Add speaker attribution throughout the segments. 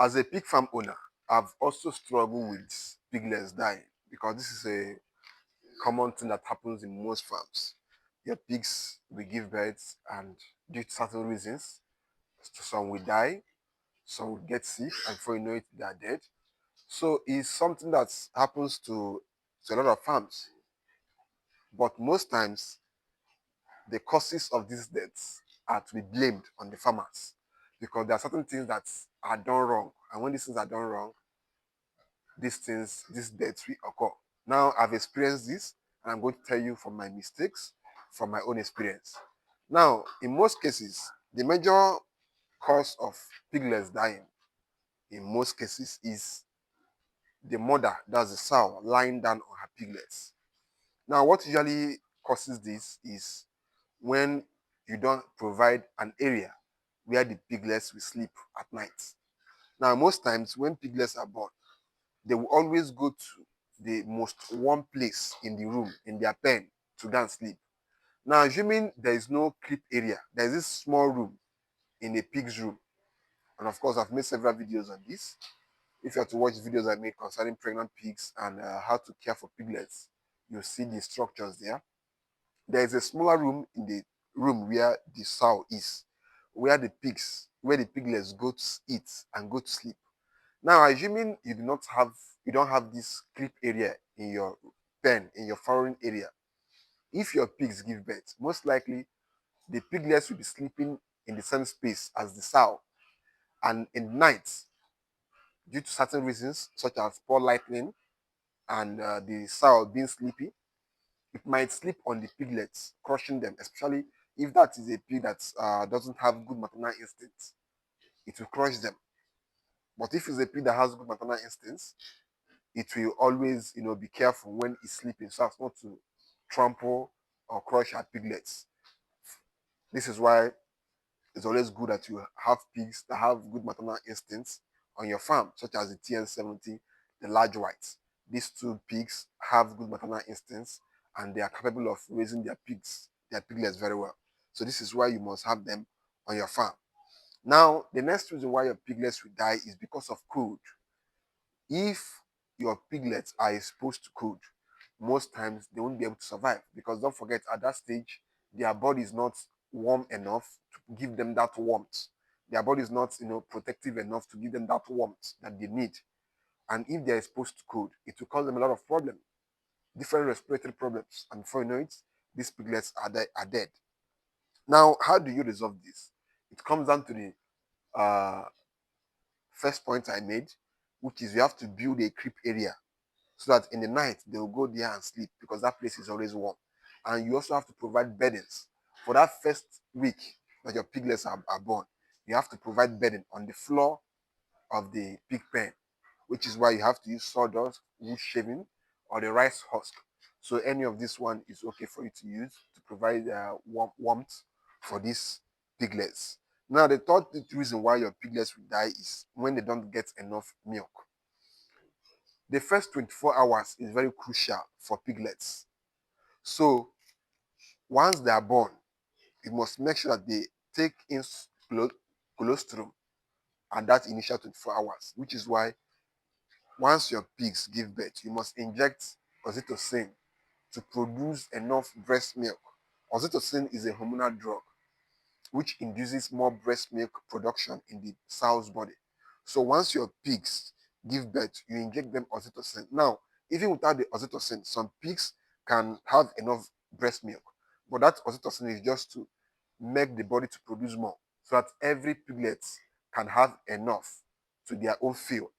Speaker 1: As a pig farm owner, I've also struggled with piglets dying because this is a common thing that happens in most farms. Your pigs will give birth, and due to certain reasons, some will die, some will get sick, and before you know it, they are dead. So it's something that happens to a lot of farms. But most times, the causes of these deaths are to be blamed on the farmers because there are certain things that are done wrong. And when these things are done wrong, these deaths will occur. Now, I've experienced this, and I'm going to tell you from my mistakes, from my own experience. Now, in most cases, the major cause of piglets dying, in most cases, is the mother, that's the sow, lying down on her piglets. Now, what usually causes this is when you don't provide an area where the piglets will sleep at night. Now, most times when piglets are born, they will always go to the most warm place in the room, in their pen, to go and sleep. Now, assuming there is no creep area, there is this small room in a pig's room. And of course, I've made several videos on this. If you have to watch videos I made concerning pregnant pigs and how to care for piglets, you'll see the structures there. There is a smaller room in the room where the sow is, where the piglets go to eat and go to sleep. Now, assuming you don't have this creep area in your pen, in your farrowing area, if your pigs give birth, most likely the piglets will be sleeping in the same space as the sow. And in the night, due to certain reasons, such as poor lighting and the sow being sleepy, it might sleep on the piglets, crushing them, especially if that is a pig that doesn't have good maternal instincts. It will crush them. But if it's a pig that has good maternal instincts, it will always, be careful when it's sleeping so as not to trample or crush our piglets. This is why it's always good that you have pigs that have good maternal instincts on your farm, such as the TN70, the large whites. These two pigs have good maternal instincts and they are capable of raising their piglets very well. So this is why you must have them on your farm. Now, the next reason why your piglets will die is because of cold. If your piglets are exposed to cold, most times they won't be able to survive because don't forget at that stage their body is not warm enough to give them that warmth. Their body is not protective enough to give them that warmth that they need. And if they're exposed to cold, it will cause them a lot of problems, different respiratory problems. And before you know it, these piglets are dead. Now, how do you resolve this? It comes down to the first point I made, which is you have to build a creep area so that in the night they will go there and sleep because that place is always warm. And you also have to provide beddings for that first week that your piglets are born. You have to provide bedding on the floor of the pig pen, which is why you have to use sawdust, wood shaving, or the rice husk. So any of this one is okay for you to use to provide warmth for these piglets. Now, the third reason why your piglets will die is when they don't get enough milk. The first 24 hours is very crucial for piglets. So once they are born, you must make sure that they take in colostrum at that initial 24 hours, which is why once your pigs give birth, you must inject oxytocin to produce enough breast milk. Oxytocin is a hormonal drug which induces more breast milk production in the sow's body. So once your pigs give birth, you inject them oxytocin. Now, even without the oxytocin, some pigs can have enough breast milk, but that oxytocin is just to make the body to produce more so that every piglet can have enough to their own fill.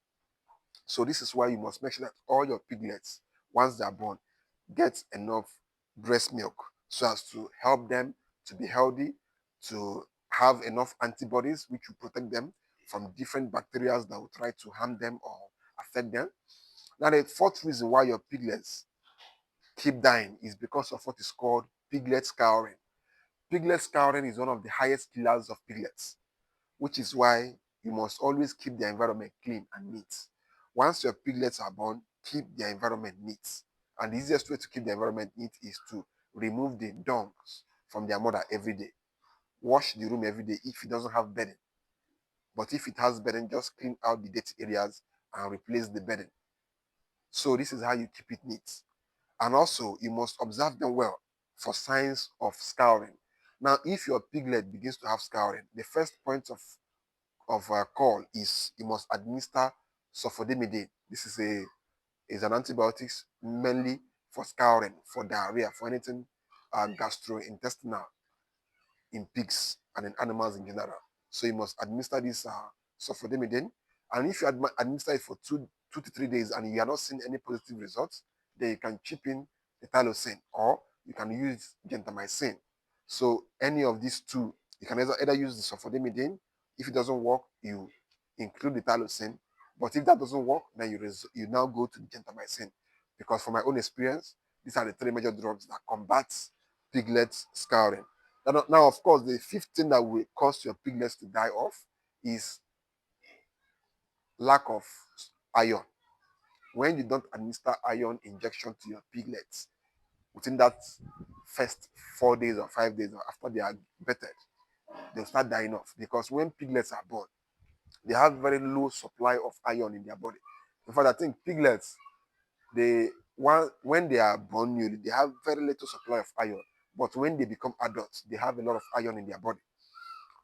Speaker 1: So this is why you must make sure that all your piglets, once they are born, get enough breast milk so as to help them to be healthy, to have enough antibodies which will protect them from different bacteria that will try to harm them or affect them. Now, the fourth reason why your piglets keep dying is because of what is called piglet scouring. Piglet scouring is one of the highest killers of piglets, which is why you must always keep the environment clean and neat. Once your piglets are born, keep the environment neat. And the easiest way to keep the environment neat is to remove the dungs from their mother every day. Wash the room every day if it doesn't have bedding. But if it has bedding, just clean out the dirty areas and replace the bedding. So this is how you keep it neat. And also, you must observe them well for signs of scouring. Now, if your piglet begins to have scouring, the first point of call is you must administer sulfodimidine. This is an antibiotic mainly for scouring, for diarrhea, for anything gastrointestinal in pigs and in animals in general. So you must administer this sulfodimidine. And if you administer it for 2 to 3 days and you are not seeing any positive results, then you can chip in the tylosin or you can use gentamicin. So any of these two, you can either use the sulfodimidine. If it doesn't work, you include the tylosin. But if that doesn't work, then you now go to the gentamicin. Because from my own experience, these are the three major drugs that combat piglet scouring. Now, of course, the fifth thing that will cause your piglets to die off is lack of iron. When you don't administer iron injection to your piglets within that first 4 days or 5 days or after they are bettered, they'll start dying off because when piglets are born, they have very low supply of iron in their body. In fact, I think piglets, when they are born newly, they have very little supply of iron. But when they become adults, they have a lot of iron in their body.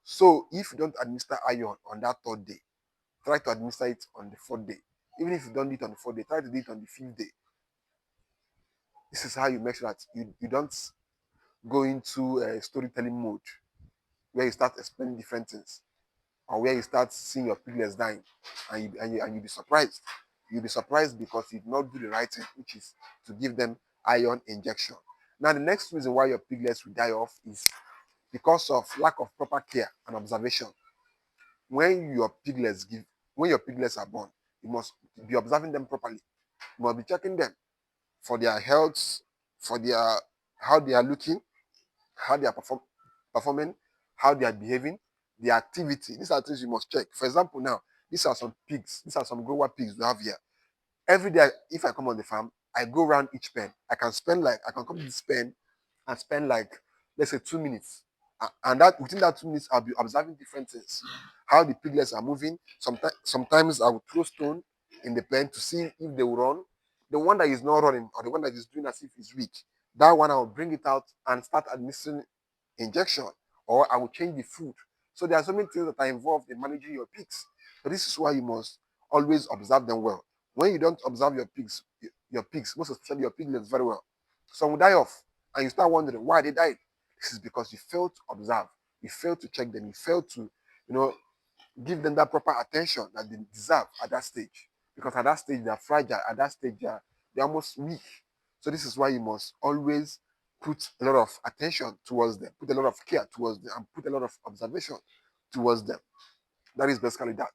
Speaker 1: So if you don't administer iron on that third day, try to administer it on the fourth day. Even if you don't do it on the fourth day, try to do it on the fifth day. This is how you make sure that you don't go into a storytelling mode where you start explaining different things or where you start seeing your piglets dying and you'll be surprised. You'll be surprised because you did not do the right thing, which is to give them iron injection. Now, the next reason why your piglets will die off is because of lack of proper care and observation. when your piglets give when your piglets are born, you must be observing them properly. You must be checking them for their health, for their how they are looking, how they are performing, how they are behaving, their activity. These are things you must check. For example, now these are some pigs. These are some grower pigs we have here. Every day, if I come on the farm, I go around each pen. I can come to this pen and spend like let's say 2 minutes. And that within that 2 minutes, I'll be observing different things. How the piglets are moving. Sometimes I will throw stone in the pen to see if they will run. The one that is not running or the one that is doing as if he's weak, that one I will bring it out and start administering injection, or I will change the food. So there are so many things that are involved in managing your pigs. So this is why you must always observe them well. When you don't observe your pigs, most especially your piglets very well, some will die off and you start wondering why they died. This is because you failed to observe, you failed to check them, you failed to, give them that proper attention that they deserve at that stage. Because at that stage they're fragile, at that stage they're almost weak. So this is why you must always put a lot of attention towards them, put a lot of care towards them, and put a lot of observation towards them. That is basically that.